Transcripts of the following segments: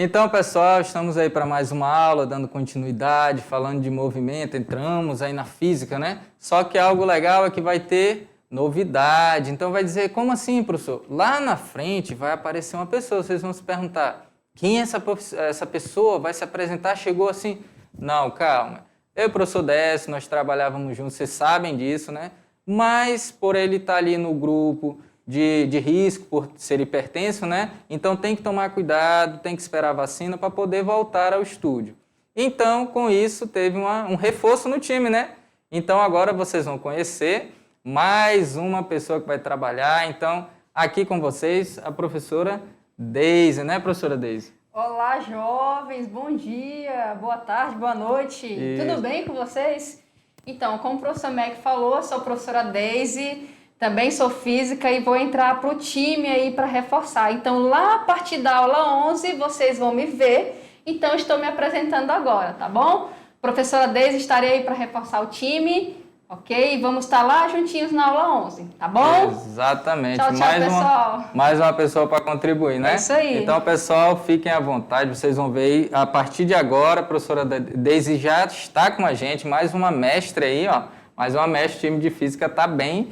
Então, pessoal, estamos aí para mais uma aula, dando continuidade, falando de movimento, entramos aí na física, né? Só que algo legal é que vai ter novidade. Então, vai dizer, como assim, professor? Lá na frente vai aparecer uma pessoa, vocês vão se perguntar, quem é essa pessoa? Vai se apresentar? Chegou assim? Não, calma. Eu e o professor Décio, nós trabalhávamos juntos, vocês sabem disso, né? Mas, por ele estar ali no grupo de risco, por ser hipertenso, né? Então tem que tomar cuidado, tem que esperar a vacina para poder voltar ao estúdio. Então, com isso, teve um reforço no time, né? Então, agora vocês vão conhecer mais uma pessoa que vai trabalhar. Então, aqui com vocês, a professora Deise, né, professora Deise? Olá, jovens, bom dia, boa tarde, boa noite. Isso. Tudo bem com vocês? Então, como o professor Mac falou, eu sou a professora Deise, também sou física e vou entrar para o time aí para reforçar. Então, lá a partir da aula 11, vocês vão me ver. Então, estou me apresentando agora, tá bom? Professora Deise, estarei aí para reforçar o time, ok? Vamos estar lá juntinhos na aula 11, tá bom? Exatamente. Tchau, tchau, pessoal. Mais uma pessoa para contribuir, né? É isso aí. Então, pessoal, fiquem à vontade. Vocês vão ver aí, a partir de agora, a professora Deise já está com a gente. Mais uma mestre aí, ó. Mais uma mestre, o time de física tá bem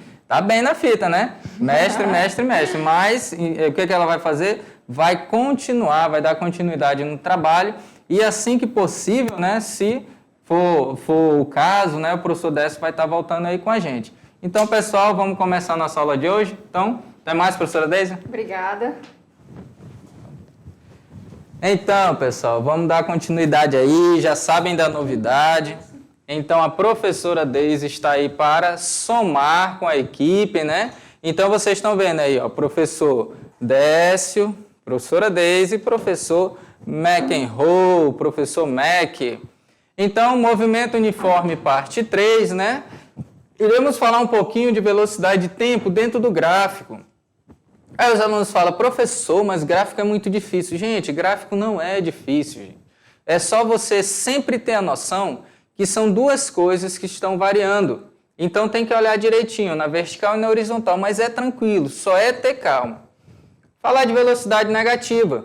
na fita, né? Mestre. Mas o que ela vai fazer? Vai continuar, vai dar continuidade no trabalho. E assim que possível, né? Se for o caso, né, o professor Décio vai estar voltando aí com a gente. Então, pessoal, vamos começar a nossa aula de hoje. Então, até mais, professora Deise. Obrigada. Então, pessoal, vamos dar continuidade aí, já sabem da novidade. Então, a professora Deise está aí para somar com a equipe, né? Então, vocês estão vendo aí, ó, professor Décio, professora Deise, professor McEnroe, professor Mac. Então, movimento uniforme, parte 3, né? Iremos falar um pouquinho de velocidade de tempo dentro do gráfico. Aí os alunos falam, professor, mas gráfico é muito difícil. Gente, gráfico não é difícil, gente. É só você sempre ter a noção que são duas coisas que estão variando. Então, tem que olhar direitinho, na vertical e na horizontal, mas é tranquilo, só é ter calma. Falar de velocidade negativa.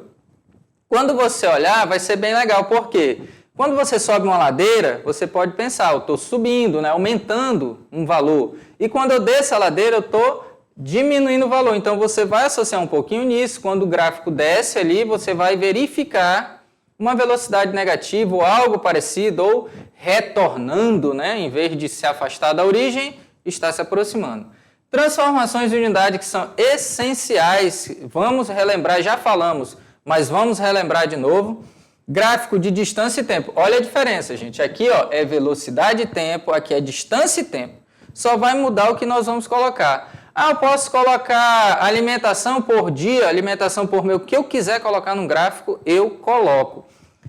Quando você olhar, vai ser bem legal, por quê? Quando você sobe uma ladeira, você pode pensar, eu estou subindo, né, aumentando um valor. E quando eu desço a ladeira, eu estou diminuindo o valor. Então, você vai associar um pouquinho nisso. Quando o gráfico desce ali, você vai verificar uma velocidade negativa ou algo parecido, ou retornando, né, em vez de se afastar da origem, está se aproximando. Transformações de unidade que são essenciais. Vamos relembrar, já falamos, mas vamos relembrar de novo. Gráfico de distância e tempo. Olha a diferença, gente. Aqui, ó, é velocidade e tempo, aqui é distância e tempo. Só vai mudar o que nós vamos colocar. Ah, eu posso colocar alimentação por dia, alimentação por mês. O que eu quiser colocar no gráfico, eu coloco.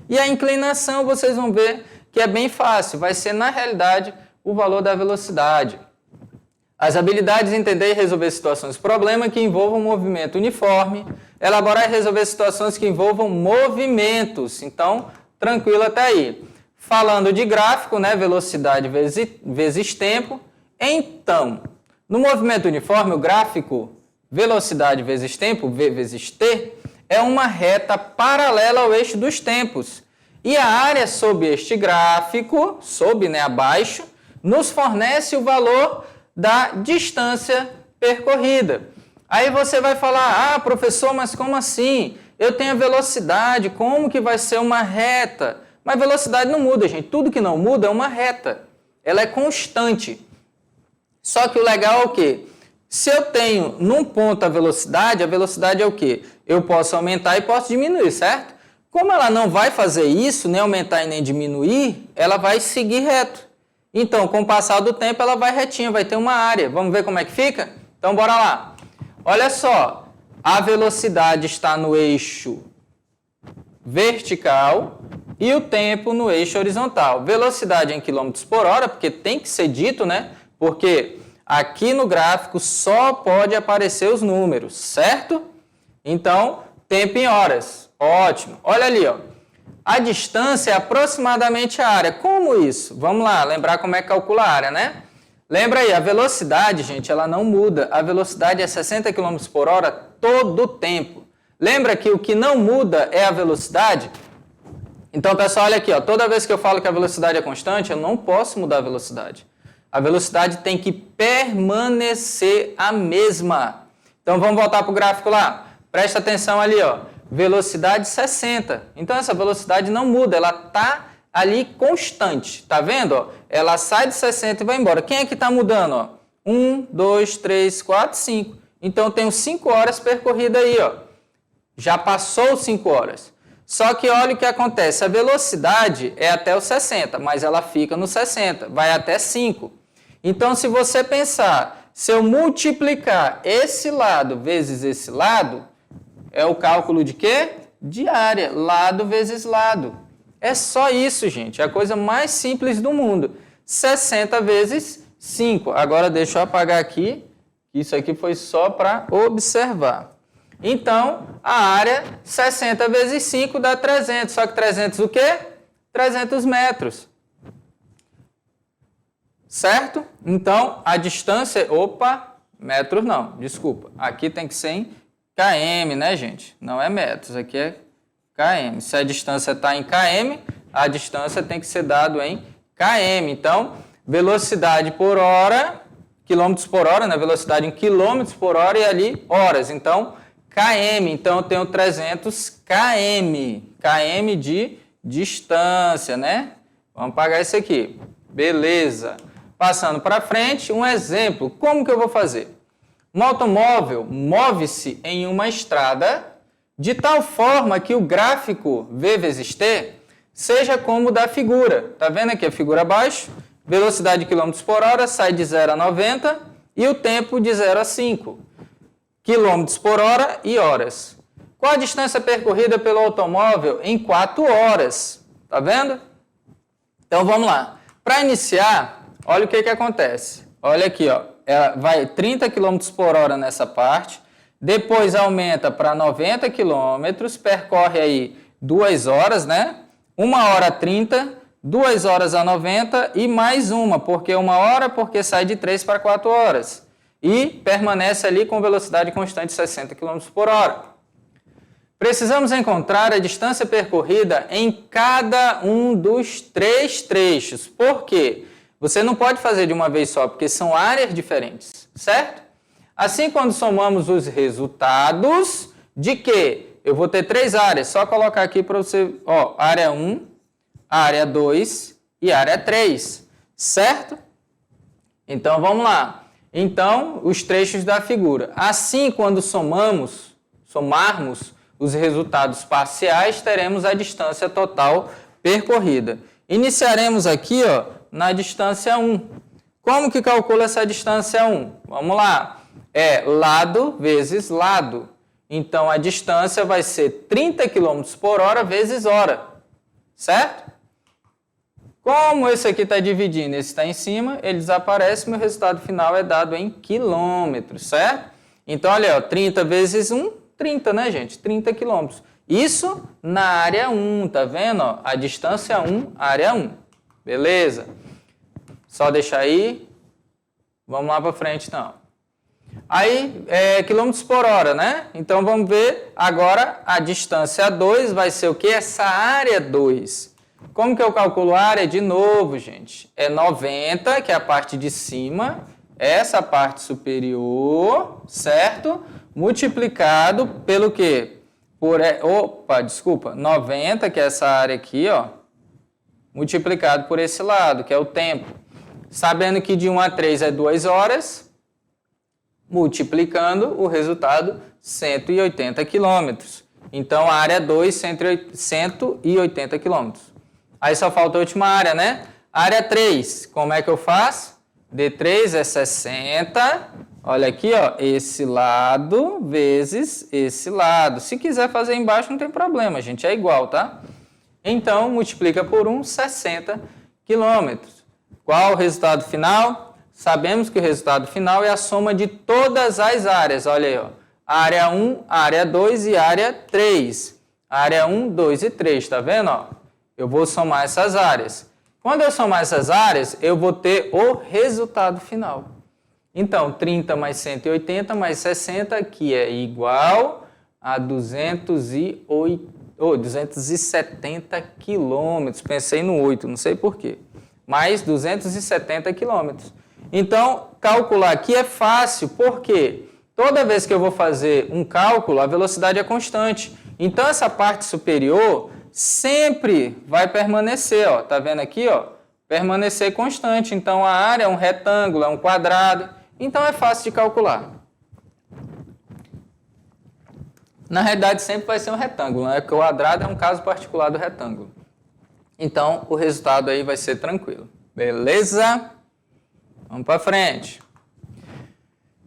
E a inclinação, vocês vão ver que é bem fácil. Vai ser, na realidade, o valor da velocidade. As habilidades de entender e resolver situações de problema que envolvam movimento uniforme. Elaborar e resolver situações que envolvam movimentos. Então, tranquilo até aí. Falando de gráfico, né, velocidade vezes tempo. Então, no movimento uniforme, o gráfico velocidade vezes tempo, V vezes T, é uma reta paralela ao eixo dos tempos. E a área sob este gráfico, abaixo, nos fornece o valor da distância percorrida. Aí você vai falar, professor, mas como assim? Eu tenho a velocidade, como que vai ser uma reta? Mas velocidade não muda, gente. Tudo que não muda é uma reta. Ela é constante. Só que o legal é o quê? Se eu tenho num ponto a velocidade é o quê? Eu posso aumentar e posso diminuir, certo? Como ela não vai fazer isso, nem aumentar e nem diminuir, ela vai seguir reto. Então, com o passar do tempo, ela vai retinha, vai ter uma área. Vamos ver como é que fica? Então, bora lá. Olha só, a velocidade está no eixo vertical e o tempo no eixo horizontal. Velocidade em quilômetros por hora, porque tem que ser dito, né? Porque aqui no gráfico só pode aparecer os números, certo? Então, tempo em horas. Ótimo. Olha ali, ó. A distância é aproximadamente a área. Como isso? Vamos lá, lembrar como é que calcula a área, né? Lembra aí, a velocidade, gente, ela não muda. A velocidade é 60 km por hora todo o tempo. Lembra que o que não muda é a velocidade? Então, pessoal, olha aqui, ó, toda vez que eu falo que a velocidade é constante, eu não posso mudar a velocidade. A velocidade tem que permanecer a mesma. Então, vamos voltar para o gráfico lá. Presta atenção ali, ó. Velocidade 60. Então, essa velocidade não muda, ela está ali constante. Tá vendo? Ó? Ela sai de 60 e vai embora. Quem é que está mudando? Ó? 1, 2, 3, 4, 5. Então, eu tenho 5 horas percorridas aí, ó. Já passou 5 horas. Só que olha o que acontece. A velocidade é até os 60, mas ela fica no 60. Vai até 5. Então, se você pensar, se eu multiplicar esse lado vezes esse lado, é o cálculo de quê? De área, lado vezes lado. É só isso, gente, é a coisa mais simples do mundo. 60 vezes 5. Agora, deixa eu apagar aqui, isso aqui foi só para observar. Então, a área 60 vezes 5 dá 300, só que 300 o quê? 300 metros. Certo? Então, a distância... Opa, metros não, desculpa. Aqui tem que ser em km, né, gente? Não é metros, aqui é km. Se a distância está em km, a distância tem que ser dado em km. Então, velocidade por hora, quilômetros por hora, né? Velocidade em quilômetros por hora e ali horas. Então, km. Então, eu tenho 300 km. Km de distância, né? Vamos apagar isso aqui. Beleza. Passando para frente, um exemplo. Como que eu vou fazer? Um automóvel move-se em uma estrada de tal forma que o gráfico V vezes T seja como o da figura. Tá vendo aqui a figura abaixo? Velocidade de km por hora sai de 0 a 90 e o tempo de 0 a 5. Quilômetros por hora e horas. Qual a distância percorrida pelo automóvel em 4 horas? Tá vendo? Então vamos lá. Para iniciar... Olha o que acontece. Olha aqui, ó. Ela vai 30 km por hora nessa parte, depois aumenta para 90 km, percorre aí 2 horas, né? 1 hora 30, 2 horas a 90 e mais uma, porque 1 hora, porque sai de 3 para 4 horas. E permanece ali com velocidade constante de 60 km por hora. Precisamos encontrar a distância percorrida em cada um dos 3 trechos. Por quê? Você não pode fazer de uma vez só, porque são áreas diferentes, certo? Assim, quando somamos os resultados de quê? Eu vou ter 3 áreas, só colocar aqui para você, ó, área 1, área 2 e área 3, certo? Então, vamos lá. Então, os trechos da figura. Assim, quando somarmos os resultados parciais, teremos a distância total percorrida. Iniciaremos aqui, ó, na distância 1. Como que calcula essa distância 1? Vamos lá. É lado vezes lado. Então, a distância vai ser 30 km por hora vezes hora. Certo? Como esse aqui está dividindo, esse está em cima, ele desaparece, meu resultado final é dado em quilômetros, certo? Então, olha, ó, 30 vezes 1, 30, né, gente? 30 quilômetros. Isso na área 1, tá vendo? Ó? A distância 1, área 1. Beleza? Só deixar aí. Vamos lá para frente, então. Aí, quilômetros por hora, né? Então, vamos ver agora a distância 2 vai ser o quê? Essa área 2. Como que eu calculo a área? De novo, gente. É 90, que é a parte de cima, essa parte superior, certo? Multiplicado pelo quê? Por, 90, que é essa área aqui, ó. Multiplicado por esse lado, que é o tempo. Sabendo que de 1 a 3 é 2 horas, multiplicando o resultado, 180 quilômetros. Então, a área 2, 180 quilômetros. Aí só falta a última área, né? Área 3, como é que eu faço? D3 é 60, olha aqui, ó, esse lado vezes esse lado. Se quiser fazer embaixo, não tem problema, gente, é igual, tá? Então, multiplica por 1, 60 quilômetros. Qual o resultado final? Sabemos que o resultado final é a soma de todas as áreas. Olha aí, ó. Área 1, área 2 e área 3. Área 1, 2 e 3, tá vendo? Ó? Eu vou somar essas áreas. Quando eu somar essas áreas, eu vou ter o resultado final. Então, 30 mais 180 mais 60, que é igual a 270 quilômetros. Pensei no 8, não sei porquê. Mais 270 quilômetros. Então, calcular aqui é fácil, porque toda vez que eu vou fazer um cálculo, a velocidade é constante. Então, essa parte superior sempre vai permanecer, ó. Tá vendo aqui, ó? Permanecer constante. Então, a área é um retângulo, é um quadrado. Então, é fácil de calcular. Na realidade, sempre vai ser um retângulo, né? Porque o quadrado é um caso particular do retângulo. Então, o resultado aí vai ser tranquilo. Beleza? Vamos para frente.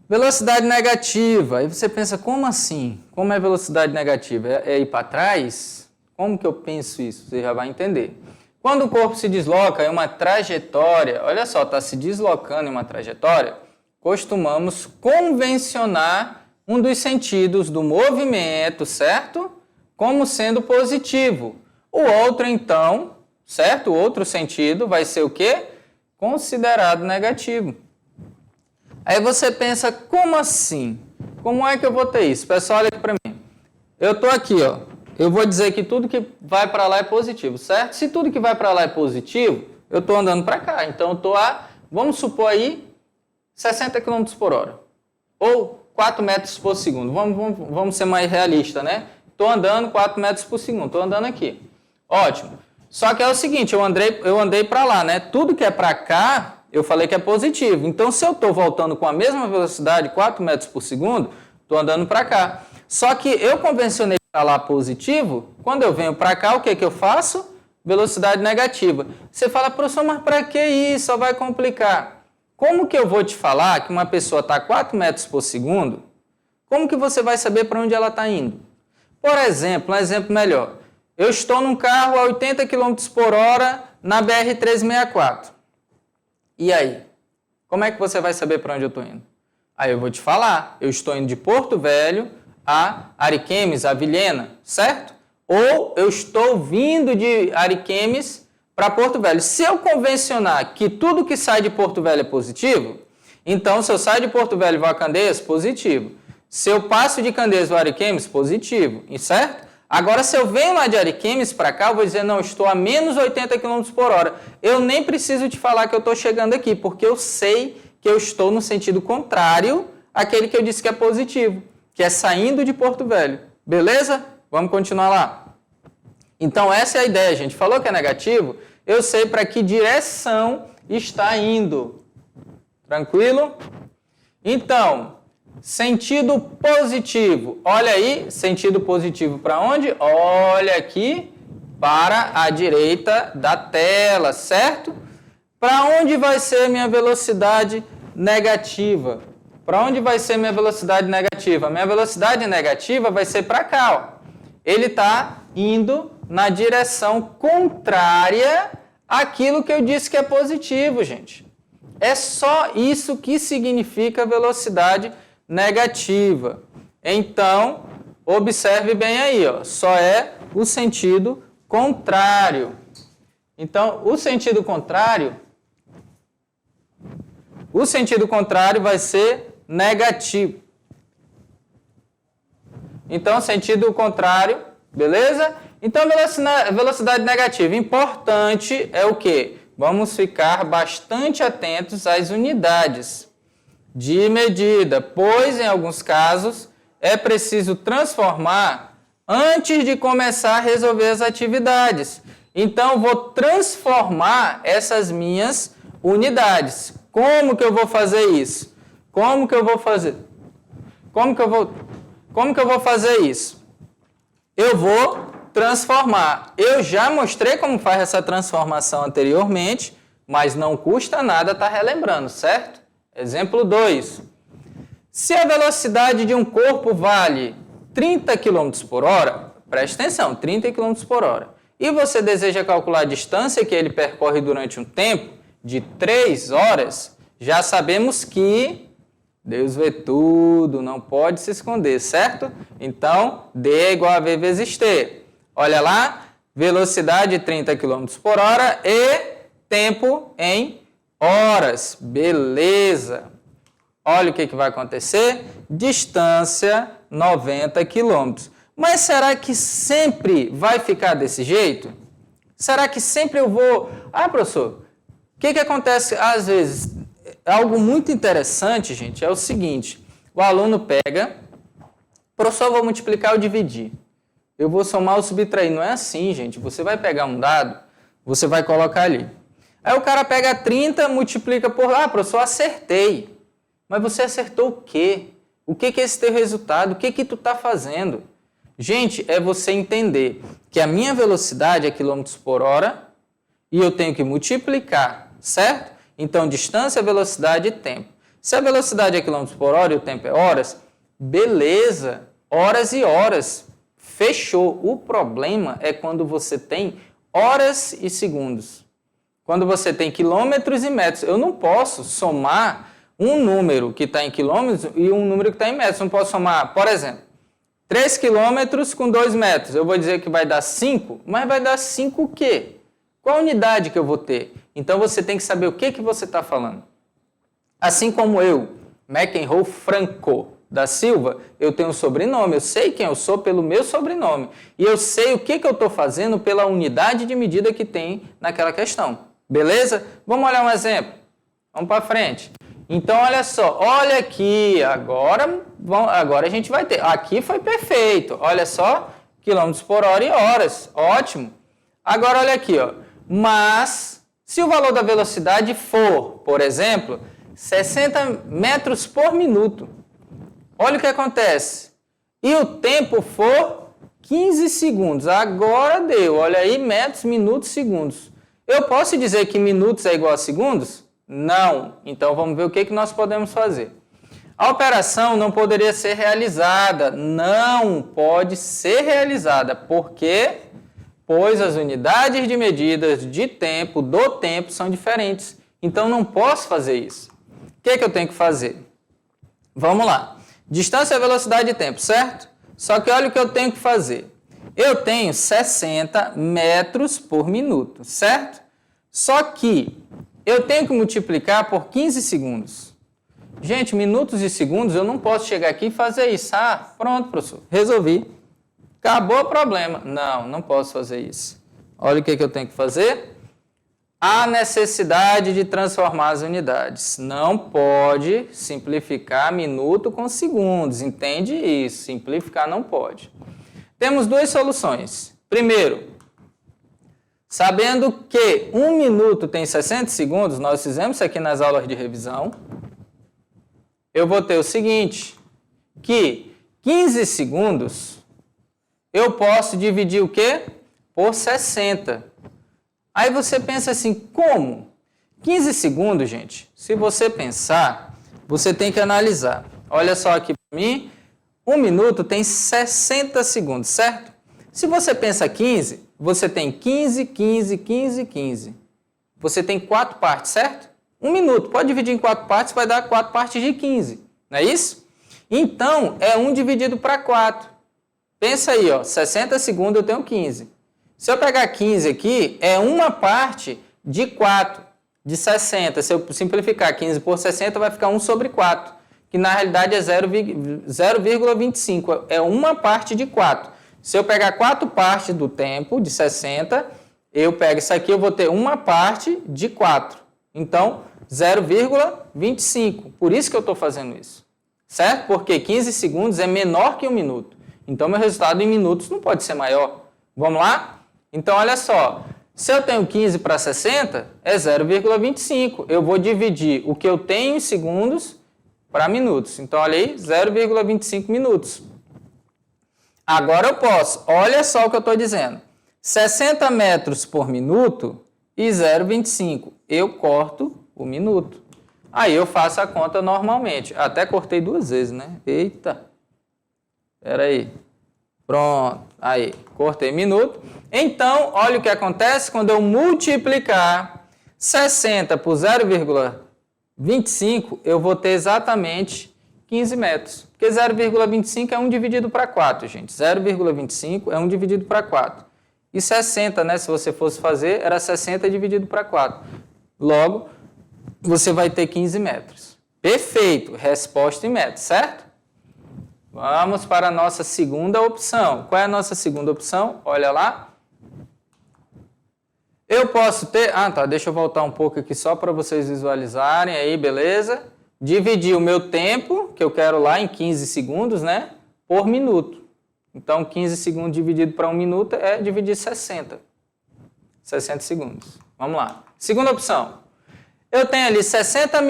Velocidade negativa. Aí você pensa, como assim? Como é velocidade negativa? É ir para trás? Como que eu penso isso? Você já vai entender. Quando o corpo se desloca em uma trajetória, olha só, está se deslocando em uma trajetória, costumamos convencionar um dos sentidos do movimento, certo? Como sendo positivo. O outro, então, certo? O outro sentido vai ser o quê? Considerado negativo. Aí você pensa, como assim? Como é que eu vou ter isso? Pessoal, olha aqui para mim. Eu estou aqui, ó. Eu vou dizer que tudo que vai para lá é positivo, certo? Se tudo que vai para lá é positivo, eu estou andando para cá. Então, eu estou a, vamos supor aí, 60 km por hora. Ou 4 metros por segundo. Vamos ser mais realistas, né? Estou andando 4 metros por segundo. Estou andando aqui. Ótimo. Só que é o seguinte, eu andei para lá, né? Tudo que é para cá, eu falei que é positivo. Então, se eu estou voltando com a mesma velocidade, 4 metros por segundo, estou andando para cá. Só que eu convencionei para lá positivo, quando eu venho para cá, o que eu faço? Velocidade negativa. Você fala, professor, mas para que isso? Só vai complicar. Como que eu vou te falar que uma pessoa está a 4 metros por segundo? Como que você vai saber para onde ela está indo? Por exemplo, um exemplo melhor. Eu estou num carro a 80 km por hora na BR-364. E aí? Como é que você vai saber para onde eu estou indo? Aí eu vou te falar. Eu estou indo de Porto Velho a Ariquemes, a Vilhena, certo? Ou eu estou vindo de Ariquemes para Porto Velho. Se eu convencionar que tudo que sai de Porto Velho é positivo, então se eu saio de Porto Velho e vou a Candeias, positivo. Se eu passo de Candeias e vou a Ariquemes, positivo, certo? Agora, se eu venho lá de Ariquemes para cá, eu vou dizer, não, estou a menos 80 km por hora. Eu nem preciso te falar que eu estou chegando aqui, porque eu sei que eu estou no sentido contrário àquele que eu disse que é positivo, que é saindo de Porto Velho. Beleza? Vamos continuar lá. Então, essa é a ideia, gente. Falou que é negativo, eu sei para que direção está indo. Tranquilo? Então, sentido positivo. Olha aí, sentido positivo para onde? Olha aqui para a direita da tela, certo? Para onde vai ser minha velocidade negativa? Para onde vai ser minha velocidade negativa? Minha velocidade negativa vai ser para cá, ó. Ele está indo na direção contrária àquilo que eu disse que é positivo, gente. É só isso que significa velocidade negativa. Então, observe bem aí, ó, só é o sentido contrário. Então, o sentido contrário vai ser negativo. Então, sentido contrário, beleza? Então, velocidade negativa. Importante é o quê? Vamos ficar bastante atentos às unidades de medida, pois, em alguns casos, é preciso transformar antes de começar a resolver as atividades. Então, vou transformar essas minhas unidades. Como que eu vou fazer isso? Como que eu vou fazer isso? Eu vou transformar. Eu já mostrei como faz essa transformação anteriormente, mas não custa nada estar relembrando, certo? Exemplo 2. Se a velocidade de um corpo vale 30 km por hora, preste atenção, 30 km por hora, e você deseja calcular a distância que ele percorre durante um tempo de 3 horas, já sabemos que Deus vê tudo, não pode se esconder, certo? Então, D é igual a V vezes T. Olha lá, velocidade 30 km por hora e tempo em horas. Beleza. Olha o que vai acontecer. Distância 90 quilômetros. Mas será que sempre vai ficar desse jeito? Será que sempre eu vou... Ah, professor, o que acontece às vezes? Algo muito interessante, gente, é o seguinte. O aluno pega, professor, eu vou multiplicar ou dividir. Eu vou somar ou subtrair. Não é assim, gente. Você vai pegar um dado, você vai colocar ali. Aí o cara pega 30, multiplica por... Ah, professor, acertei. Mas você acertou o quê? O que é esse teu resultado? O que tu está fazendo? Gente, é você entender que a minha velocidade é quilômetros por hora e eu tenho que multiplicar, certo? Então, distância, velocidade e tempo. Se a velocidade é quilômetros por hora e o tempo é horas, beleza, horas e horas, fechou. O problema é quando você tem horas e segundos. Quando você tem quilômetros e metros. Eu não posso somar um número que está em quilômetros e um número que está em metros. Não posso somar, por exemplo, 3 quilômetros com 2 metros. Eu vou dizer que vai dar 5, mas vai dar 5 o quê? Qual unidade que eu vou ter? Então você tem que saber o que você está falando. Assim como eu, McEnroe Franco da Silva, eu tenho um sobrenome, eu sei quem eu sou pelo meu sobrenome. E eu sei o que eu estou fazendo pela unidade de medida que tem naquela questão. Beleza? Vamos olhar um exemplo. Vamos para frente. Então, olha só. Olha aqui. Agora a gente vai ter. Aqui foi perfeito. Olha só. Quilômetros por hora e horas. Ótimo. Agora, olha aqui. Ó. Mas, se o valor da velocidade for, por exemplo, 60 metros por minuto. Olha o que acontece. E o tempo for 15 segundos. Agora deu. Olha aí, metros, minutos, segundos. Eu posso dizer que minutos é igual a segundos? Não. Então, vamos ver o que nós podemos fazer. A operação não poderia ser realizada. Não pode ser realizada. Por quê? Pois as unidades de medidas de tempo, do tempo, são diferentes. Então, não posso fazer isso. O que eu tenho que fazer? Vamos lá. Distância, velocidade e tempo, certo? Só que olha o que eu tenho que fazer. Eu tenho 60 metros por minuto, certo? Só que eu tenho que multiplicar por 15 segundos. Gente, minutos e segundos, eu não posso chegar aqui e fazer isso. Ah, pronto, professor, resolvi. Acabou o problema. Não, não posso fazer isso. Olha o que eu tenho que fazer. Há necessidade de transformar as unidades. Não pode simplificar minuto com segundos. Entende isso? Simplificar não pode. Temos duas soluções. Primeiro, sabendo que 1 minuto tem 60 segundos, nós fizemos isso aqui nas aulas de revisão, eu vou ter o seguinte, que 15 segundos eu posso dividir o quê? Por 60. Aí você pensa assim, como? 15 segundos, gente, se você pensar, você tem que analisar. Olha só aqui para mim, 1 minuto tem 60 segundos, certo? Se você pensa 15, você tem 15, 15, 15, 15. Você tem 4 partes, certo? 1 minuto, pode dividir em 4 partes, vai dar 4 partes de 15, não é isso? Então, é 1 dividido para 4. Pensa aí, ó, 60 segundos eu tenho 15. Se eu pegar 15 aqui, é 1 parte de 4, de 60. Se eu simplificar 15 por 60, vai ficar 1 sobre 4. Que na realidade é 0,25, é 1 parte de 4. Se eu pegar 4 partes do tempo, de 60, eu pego isso aqui, eu vou ter 1 parte de 4. Então, 0,25. Por isso que eu estou fazendo isso. Certo? Porque 15 segundos é menor que 1 minuto. Então, meu resultado em minutos não pode ser maior. Vamos lá? Então, olha só. Se eu tenho 15 para 60, é 0,25. Eu vou dividir o que eu tenho em segundos para minutos. Então, olha aí, 0,25 minutos. Agora eu posso, olha só o que eu estou dizendo. 60 metros por minuto e 0,25. Eu corto o minuto. Aí eu faço a conta normalmente. Até cortei 2 vezes, né? Eita. Espera aí. Pronto. Aí, cortei minuto. Então, olha o que acontece quando eu multiplicar 60 por 0,25, eu vou ter exatamente 15 metros. Porque 0,25 é 1 dividido para 4, gente. 0,25 é 1 dividido para 4. E 60, né? Se você fosse fazer, era 60 dividido para 4. Logo, você vai ter 15 metros. Perfeito. Resposta em metros, certo? Vamos para a nossa segunda opção. Qual é a nossa segunda opção? Olha lá. Eu posso ter... Ah, tá. Deixa eu voltar um pouco aqui só para vocês visualizarem aí, beleza? Dividir o meu tempo, que eu quero lá em 15 segundos, né? Por minuto. Então, 15 segundos dividido para 1 minuto é dividir 60. 60 segundos. Vamos lá. Segunda opção. Eu tenho ali 60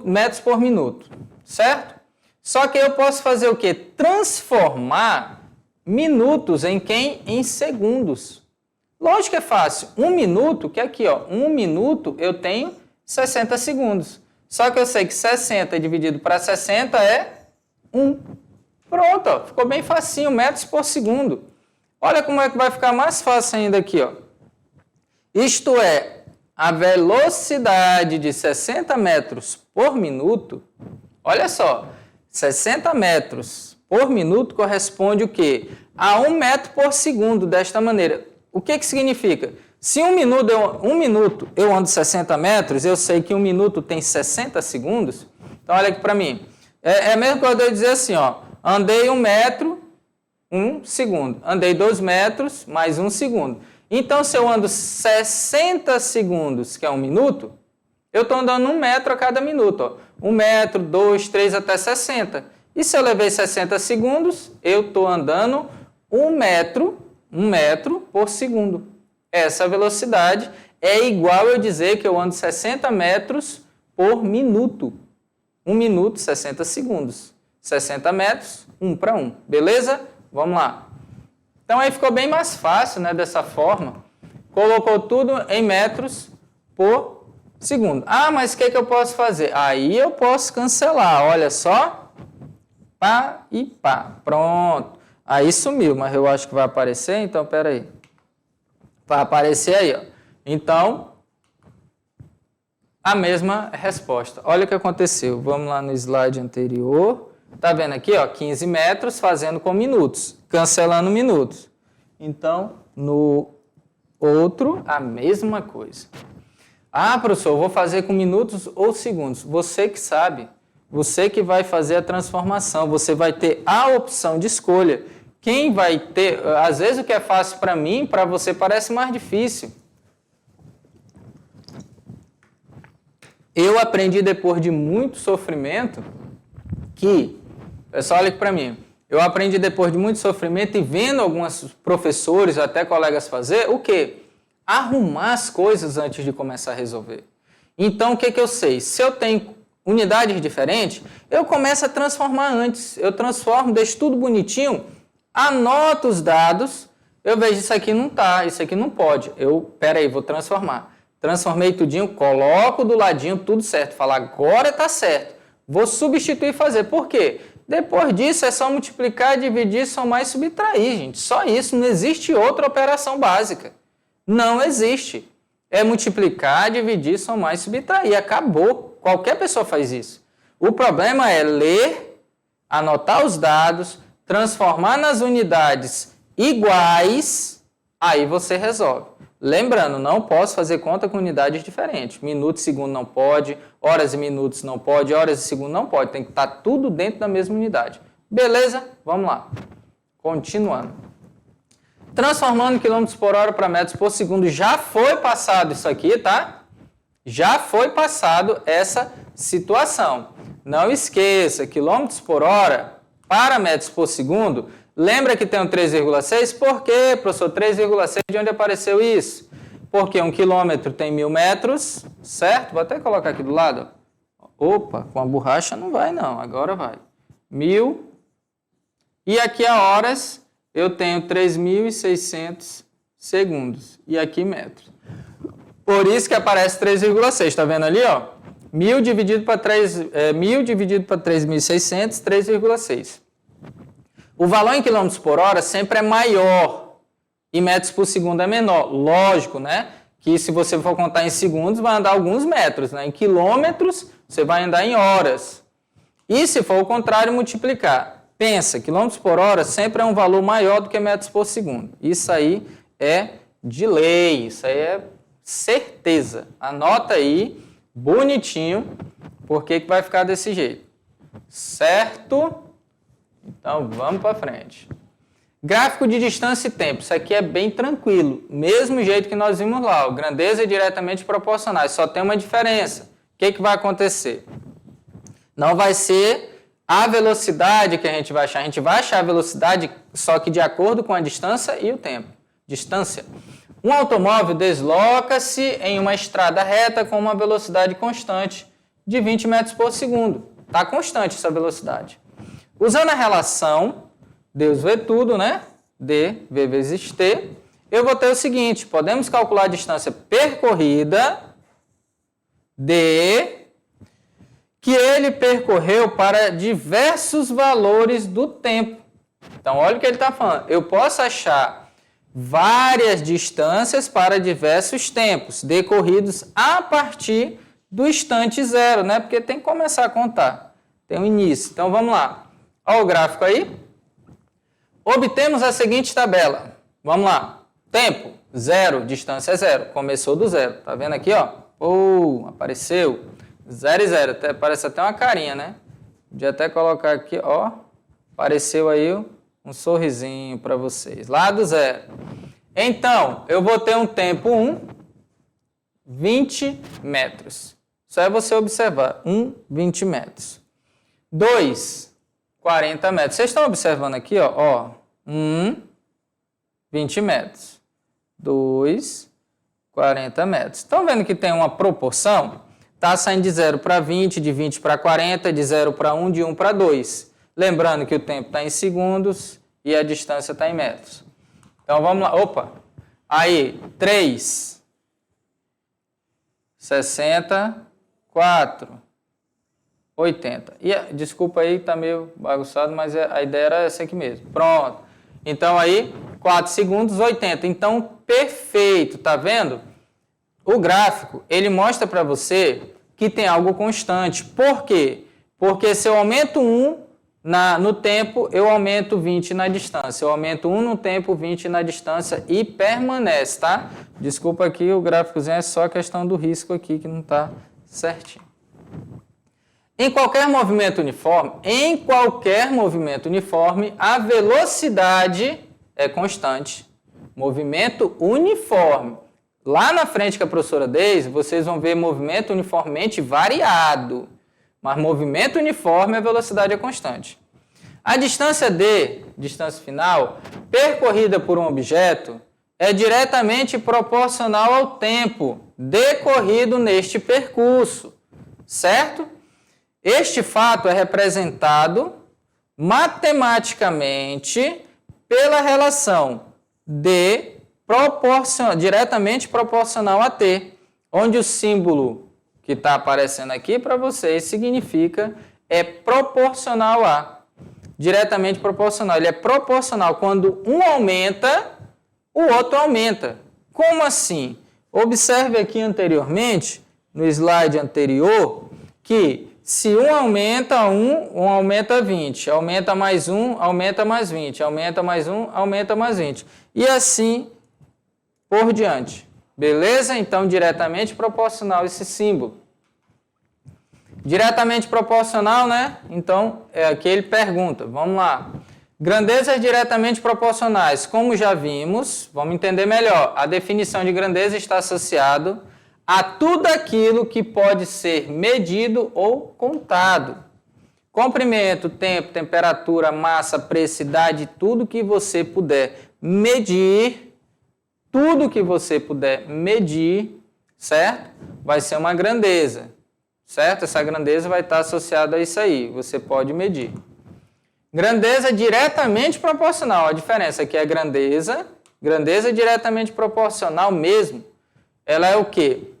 metros por minuto, certo? Só que eu posso fazer o quê? Transformar minutos em quem? Em segundos. Lógico que é fácil. 1 minuto, que é aqui, ó. 1 minuto eu tenho 60 segundos. Só que eu sei que 60 dividido para 60 é 1. Pronto, ó. Ficou bem facinho, metros por segundo. Olha como é que vai ficar mais fácil ainda aqui, ó. Isto é, a velocidade de 60 metros por minuto, olha só, 60 metros por minuto corresponde o quê? A 1 metro por segundo, desta maneira. O que que significa? Se 1 minuto eu ando 60 metros, eu sei que 1 minuto tem 60 segundos. Então, olha aqui para mim. É a mesma coisa de eu dizer assim, ó. Andei 1 metro, 1 segundo. Andei 2 metros, mais 1 segundo. Então, se eu ando 60 segundos, que é 1 minuto, eu estou andando 1 metro a cada minuto. Ó. 1 metro, 2, 3, até 60. E se eu levei 60 segundos, eu estou andando 1 metro por segundo. Essa velocidade é igual eu dizer que eu ando 60 metros por minuto. 1 minuto, 60 segundos. 60 metros, 1 para 1. Beleza? Vamos lá. Então, aí ficou bem mais fácil, né? Dessa forma. Colocou tudo em metros por segundo. Ah, mas o que eu posso fazer? Aí eu posso cancelar. Olha só. Pá e pá. Pronto. Aí sumiu, mas eu acho que vai aparecer. Então, espera aí. Vai aparecer aí, ó. Então, a mesma resposta. Olha o que aconteceu. Vamos lá no slide anterior. Tá vendo aqui, ó, 15 metros fazendo com minutos, cancelando minutos. Então, no outro, a mesma coisa. Ah, professor, eu vou fazer com minutos ou segundos. Você que sabe, você que vai fazer a transformação, você vai ter a opção de escolha. Quem vai ter, às vezes o que é fácil para mim, para você parece mais difícil. Eu aprendi depois de muito sofrimento que, pessoal, olha aqui para mim, eu aprendi depois de muito sofrimento e vendo alguns professores, até colegas fazer, o quê? Arrumar as coisas antes de começar a resolver. Então, o que eu sei? Se eu tenho unidades diferentes, eu começo a transformar antes. Eu transformo, deixo tudo bonitinho, anoto os dados, eu vejo isso aqui não tá, isso aqui não pode. Peraí, vou transformar. Transformei tudinho, coloco do ladinho, tudo certo. Falo, agora tá certo. Vou substituir e fazer. Por quê? Depois disso é só multiplicar, dividir, somar e subtrair, gente. Só isso, não existe outra operação básica. Não existe. É multiplicar, dividir, somar e subtrair. Acabou. Qualquer pessoa faz isso. O problema é ler, anotar os dados, transformar nas unidades iguais, aí você resolve. Lembrando, não posso fazer conta com unidades diferentes. Minuto e segundo não pode, horas e minutos não pode, horas e segundo não pode. Tem que estar tudo dentro da mesma unidade. Beleza? Vamos lá. Continuando. Transformando quilômetros por hora para metros por segundo. Já foi passado isso aqui, tá? Já foi passado essa situação. Não esqueça, quilômetros por hora para metros por segundo. Lembra que tem um 3,6? Por quê, professor? 3,6, de onde apareceu isso? Porque 1 quilômetro tem 1.000 metros, certo? Vou até colocar aqui do lado. Opa, com a borracha não vai não, agora vai. 1.000. E aqui a horas, eu tenho 3.600 segundos. E aqui metros. Por isso que aparece 3,6, tá vendo ali, ó? 1.000 dividido para 3.600, 3,6. O valor em quilômetros por hora sempre é maior e metros por segundo é menor. Lógico, né? Que se você for contar em segundos, vai andar alguns metros, né? Em quilômetros, você vai andar em horas. E se for o contrário, multiplicar. Pensa, quilômetros por hora sempre é um valor maior do que metros por segundo. Isso aí é de lei, isso aí é certeza. Anota aí, bonitinho, porque que vai ficar desse jeito. Certo? Então, vamos para frente. Gráfico de distância e tempo. Isso aqui é bem tranquilo. Mesmo jeito que nós vimos lá. Grandeza é diretamente proporcional. Só tem uma diferença. O que vai acontecer? Não vai ser a velocidade que a gente vai achar. A gente vai achar a velocidade só que de acordo com a distância e o tempo. Distância. Um automóvel desloca-se em uma estrada reta com uma velocidade constante de 20 metros por segundo. Está constante essa velocidade. Usando a relação Deus vê tudo, né? D, V vezes T. Eu vou ter o seguinte, podemos calcular a distância percorrida, D, que ele percorreu para diversos valores do tempo. Então, olha o que ele está falando. Eu posso achar várias distâncias para diversos tempos, decorridos a partir do instante zero, né? Porque tem que começar a contar. Tem um início. Então, vamos lá. Olha o gráfico aí. Obtemos a seguinte tabela. Vamos lá. Tempo, 0. Distância é 0. Começou do 0. Tá vendo aqui, ó? Apareceu. 0 e 0. Parece até uma carinha, né? Podia até colocar aqui, ó. Apareceu aí um sorrisinho para vocês. Lá do 0. Então, eu vou ter um tempo 1, 20 metros. Só é você observar. 20 metros. 2, 40 metros. Vocês estão observando aqui, ó, 20 metros. 2, 40 metros. Estão vendo que tem uma proporção? Está saindo de 0 para 20, de 20 para 40, de 0 para 1, de 1 para 2. Lembrando que o tempo está em segundos e a distância está em metros. Então, vamos lá. Aí, 3, 60, 4, 80. E, desculpa aí, tá meio bagunçado, mas a ideia era essa aqui mesmo. Pronto. Então, aí, 4 segundos, 80. Então, perfeito, tá vendo? O gráfico, ele mostra para você que tem algo constante. Por quê? Porque se eu aumento 1 no tempo, eu aumento 20 na distância. Eu aumento 1 no tempo, 20 na distância e permanece, tá? Desculpa aqui, o gráficozinho é só questão do risco aqui, que não tá certinho. Em qualquer movimento uniforme, a velocidade é constante. Movimento uniforme. Lá na frente com a professora Deise, vocês vão ver movimento uniformemente variado. Mas movimento uniforme, a velocidade é constante. A distância D, distância final, percorrida por um objeto, é diretamente proporcional ao tempo decorrido neste percurso, certo? Este fato é representado matematicamente pela relação D diretamente proporcional a T, onde o símbolo que está aparecendo aqui para vocês significa proporcional a. Diretamente proporcional. Ele é proporcional. Quando um aumenta, o outro aumenta. Como assim? Observe aqui anteriormente, no slide anterior, que se um aumenta 1 aumenta 20. Aumenta mais 1, aumenta mais 20. Aumenta mais 1, aumenta mais 20. E assim por diante. Beleza? Então, diretamente proporcional esse símbolo. Diretamente proporcional, né? Então, aqui ele pergunta. Vamos lá. Grandezas diretamente proporcionais. Como já vimos, vamos entender melhor. A definição de grandeza está associado a tudo aquilo que pode ser medido ou contado. Comprimento, tempo, temperatura, massa, preço, idade, tudo que você puder medir, certo? Vai ser uma grandeza, certo? Essa grandeza vai estar associada a isso aí, você pode medir. Grandeza diretamente proporcional, a diferença aqui é grandeza diretamente proporcional mesmo. Ela é o quê?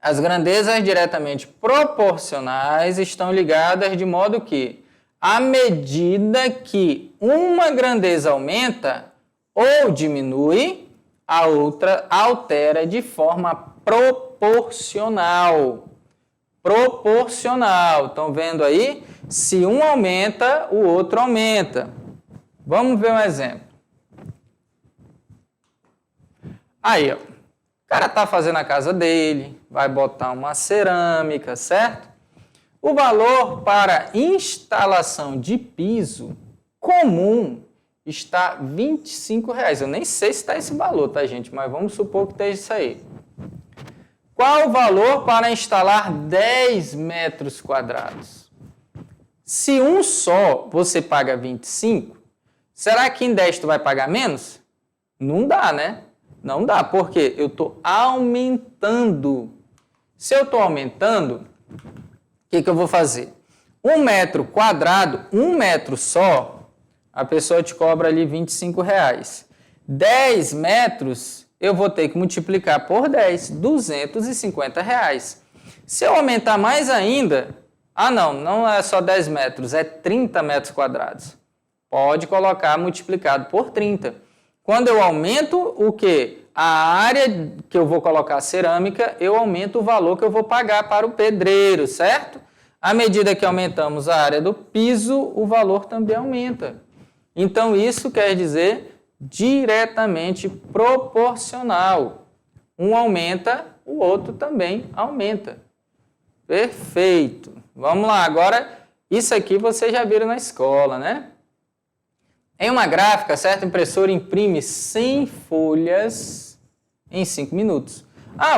As grandezas diretamente proporcionais estão ligadas de modo que, à medida que uma grandeza aumenta ou diminui, a outra altera de forma proporcional. Proporcional. Estão vendo aí? Se um aumenta, o outro aumenta. Vamos ver um exemplo. Aí, ó. O cara está fazendo a casa dele, vai botar uma cerâmica, certo? O valor para instalação de piso comum está R$ 25. Eu nem sei se está esse valor, tá, gente? Mas vamos supor que esteja isso aí. Qual o valor para instalar 10 metros quadrados? Se um só você paga 25, será que em 10 tu vai pagar menos? Não dá, né? Não dá, porque eu estou aumentando. Se eu estou aumentando, o que eu vou fazer? 1 metro quadrado, 1 metro só, a pessoa te cobra ali R$ 25. 10 metros, eu vou ter que multiplicar por 10, R$ 250. Se eu aumentar mais ainda, não é só 10 metros, é 30 metros quadrados. Pode colocar multiplicado por 30. Quando eu aumento o quê? A área que eu vou colocar cerâmica, eu aumento o valor que eu vou pagar para o pedreiro, certo? À medida que aumentamos a área do piso, o valor também aumenta. Então, isso quer dizer diretamente proporcional. Um aumenta, o outro também aumenta. Perfeito. Vamos lá, agora, isso aqui vocês já viram na escola, né? Em uma gráfica, certo? A impressora imprime 100 folhas em 5 minutos.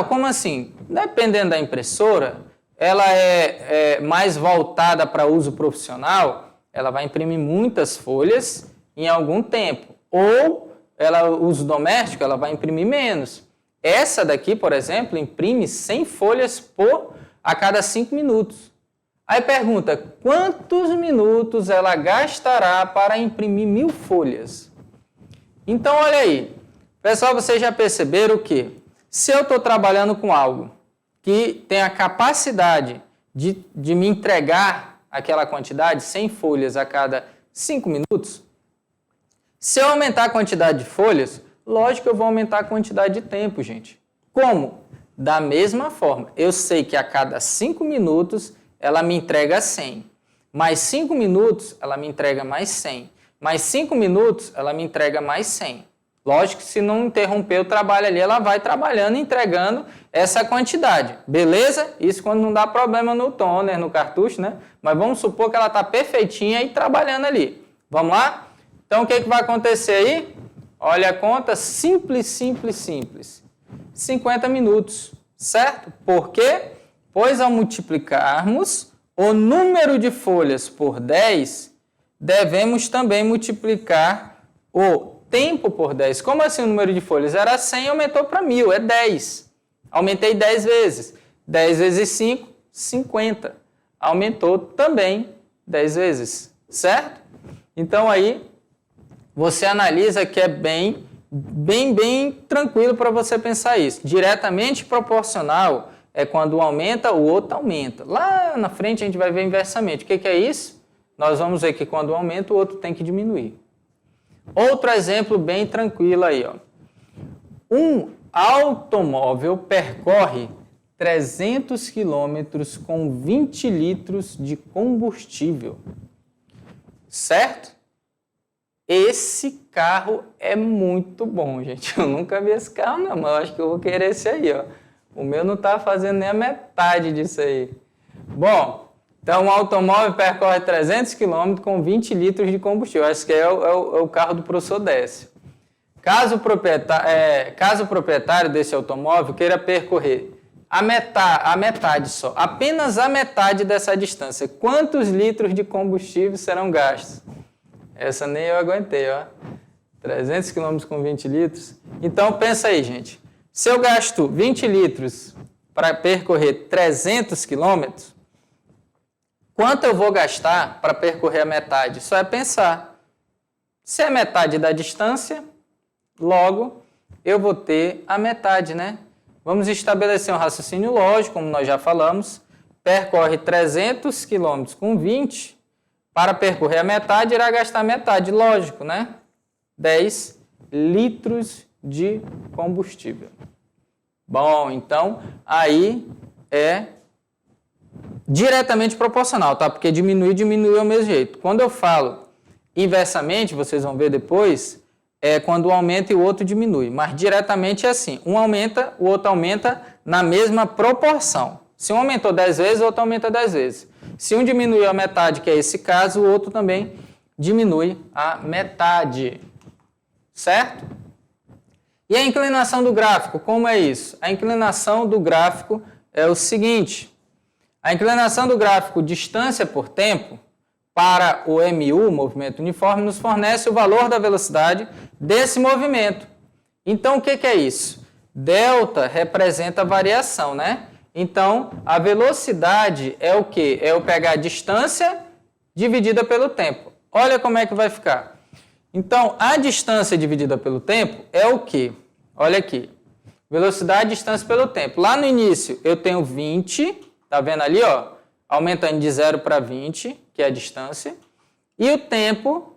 Como assim? Dependendo da impressora, ela é mais voltada para uso profissional, ela vai imprimir muitas folhas em algum tempo. Ou, uso doméstico, ela vai imprimir menos. Essa daqui, por exemplo, imprime 100 folhas a cada 5 minutos. Aí pergunta, quantos minutos ela gastará para imprimir 1000 folhas? Então, olha aí. Pessoal, vocês já perceberam que se eu estou trabalhando com algo que tem a capacidade de me entregar aquela quantidade, 100 folhas a cada 5 minutos, se eu aumentar a quantidade de folhas, lógico que eu vou aumentar a quantidade de tempo, gente. Como? Da mesma forma, eu sei que a cada 5 minutos ela me entrega 100. Mais 5 minutos, ela me entrega mais 100. Mais 5 minutos, ela me entrega mais 100. Lógico que se não interromper o trabalho ali, ela vai trabalhando e entregando essa quantidade. Beleza? Isso quando não dá problema no toner, no cartucho, né? Mas vamos supor que ela está perfeitinha e trabalhando ali. Vamos lá? Então, o que vai acontecer aí? Olha a conta, simples, simples, simples. 50 minutos, certo? Por quê? Pois ao multiplicarmos o número de folhas por 10, devemos também multiplicar o tempo por 10. Como assim o número de folhas? Era 100 e aumentou para 1000, é 10. Aumentei 10 vezes. 10 vezes 5, 50. Aumentou também 10 vezes, certo? Então aí você analisa que é bem tranquilo para você pensar isso. Diretamente proporcional é quando um aumenta, o outro aumenta. Lá na frente a gente vai ver inversamente. O que é isso? Nós vamos ver que quando um aumenta, o outro tem que diminuir. Outro exemplo bem tranquilo aí, ó. Um automóvel percorre 300 quilômetros com 20 litros de combustível. Certo? Esse carro é muito bom, gente. Eu nunca vi esse carro, não, mas eu acho que eu vou querer esse aí, ó. O meu não está fazendo nem a metade disso aí. Bom, então um automóvel percorre 300 km com 20 litros de combustível. Acho que é o carro do professor Décio. Caso o proprietário desse automóvel queira percorrer a metade só, apenas a metade dessa distância, quantos litros de combustível serão gastos? Essa nem eu aguentei, ó. 300 km com 20 litros. Então, pensa aí, gente. Se eu gasto 20 litros para percorrer 300 quilômetros, quanto eu vou gastar para percorrer a metade? Só é pensar. Se é metade da distância, logo eu vou ter a metade, né? Vamos estabelecer um raciocínio lógico, como nós já falamos. Percorre 300 quilômetros com 20, para percorrer a metade, irá gastar metade, lógico, né? 10 litros de combustível. Bom, então, aí é diretamente proporcional, tá? Porque diminui ao mesmo jeito. Quando eu falo inversamente, vocês vão ver depois, é quando um aumenta e o outro diminui. Mas diretamente é assim, um aumenta, o outro aumenta na mesma proporção. Se um aumentou 10 vezes, o outro aumenta 10 vezes. Se um diminuiu a metade, que é esse caso, o outro também diminui a metade, certo? E a inclinação do gráfico, como é isso? A inclinação do gráfico é o seguinte, a inclinação do gráfico distância por tempo para o MU, movimento uniforme, nos fornece o valor da velocidade desse movimento. Então, o que é isso? Delta representa a variação, né? Então, a velocidade é o quê? É eu pegar a distância dividida pelo tempo. Olha como é que vai ficar. Então, a distância dividida pelo tempo é o quê? Olha aqui. Velocidade, distância pelo tempo. Lá no início, eu tenho 20, tá vendo ali, ó? Aumentando de 0 para 20, que é a distância, e o tempo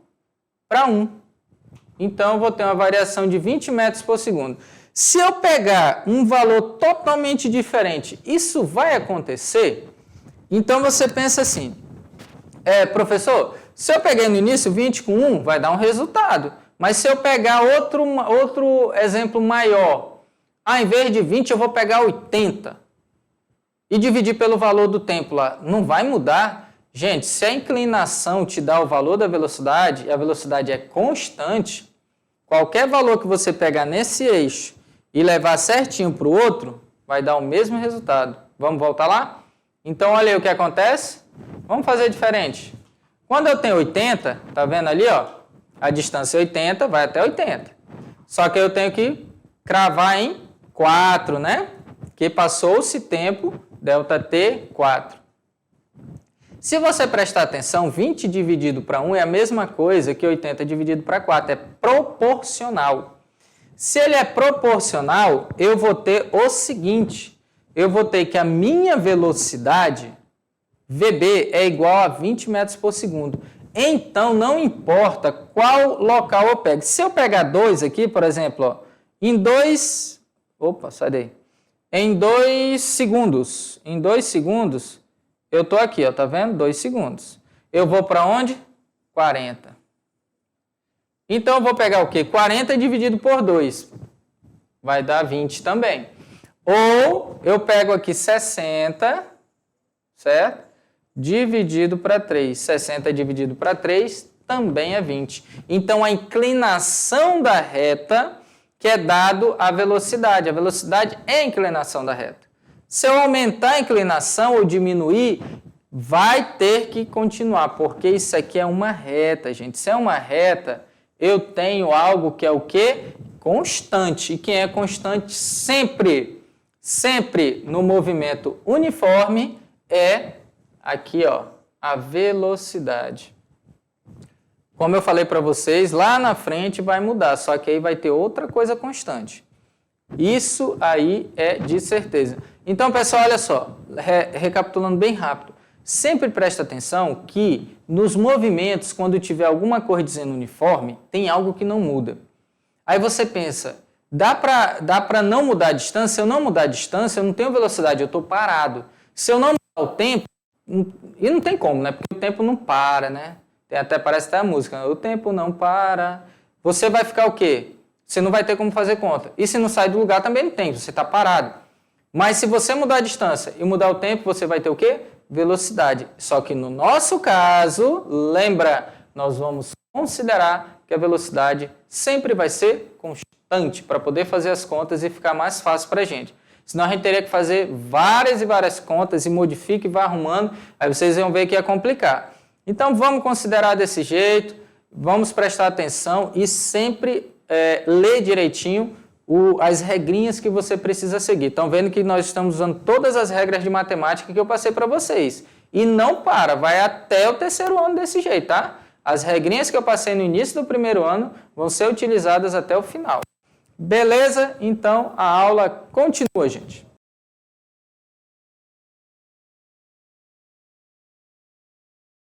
para 1. Então, eu vou ter uma variação de 20 metros por segundo. Se eu pegar um valor totalmente diferente, isso vai acontecer? Então, você pensa assim, professor, se eu peguei no início 20 com 1, vai dar um resultado. Mas se eu pegar outro exemplo maior, ao invés de 20, eu vou pegar 80 e dividir pelo valor do tempo lá, não vai mudar? Gente, se a inclinação te dá o valor da velocidade, e a velocidade é constante, qualquer valor que você pegar nesse eixo e levar certinho para o outro, vai dar o mesmo resultado. Vamos voltar lá? Então, olha aí o que acontece. Vamos fazer diferente. Quando eu tenho 80, tá vendo ali, ó? A distância é 80, vai até 80. Só que eu tenho que cravar em 4, né? Que passou-se tempo, ΔT 4. Se você prestar atenção, 20 dividido para 1 é a mesma coisa que 80 dividido para 4, é proporcional. Se ele é proporcional, eu vou ter o seguinte, eu vou ter que a minha velocidade, VB, é igual a 20 metros por segundo. Então, não importa qual local eu pego. Se eu pegar 2 aqui, por exemplo, ó, em 2... Opa, sai daí. Em 2 segundos. Em 2 segundos, eu estou aqui, ó, tá vendo? 2 segundos. Eu vou para onde? 40. Então, eu vou pegar o quê? 40 dividido por 2. Vai dar 20 também. Ou eu pego aqui 60, certo? Dividido para 3. 60 dividido para 3 também é 20. Então, a inclinação da reta que é dado a velocidade. A velocidade é a inclinação da reta. Se eu aumentar a inclinação ou diminuir, vai ter que continuar, porque isso aqui é uma reta, gente. Se é uma reta, eu tenho algo que é o quê? Constante. E quem é constante sempre no movimento uniforme é aqui, ó, a velocidade. Como eu falei para vocês, lá na frente vai mudar, só que aí vai ter outra coisa constante. Isso aí é de certeza. Então, pessoal, olha só, recapitulando bem rápido. Sempre presta atenção que nos movimentos, quando tiver alguma cor dizendo uniforme, tem algo que não muda. Aí você pensa, dá para não mudar a distância? Se eu não mudar a distância, eu não tenho velocidade, eu estou parado. Se eu não mudar o tempo, e não tem como, né? Porque o tempo não para, né? Até parece até a música, o tempo não para. Você vai ficar o quê? Você não vai ter como fazer conta. E se não sair do lugar também não tem, você está parado. Mas se você mudar a distância e mudar o tempo, você vai ter o quê? Velocidade. Só que no nosso caso, lembra, nós vamos considerar que a velocidade sempre vai ser constante para poder fazer as contas e ficar mais fácil para a gente. Senão a gente teria que fazer várias e várias contas e modifica e vai arrumando, aí vocês vão ver que ia complicar. Então vamos considerar desse jeito, vamos prestar atenção e sempre ler direitinho as regrinhas que você precisa seguir. Estão vendo que nós estamos usando todas as regras de matemática que eu passei para vocês. E não para, vai até o terceiro ano desse jeito, tá? As regrinhas que eu passei no início do primeiro ano vão ser utilizadas até o final. Beleza? Então a aula continua, gente.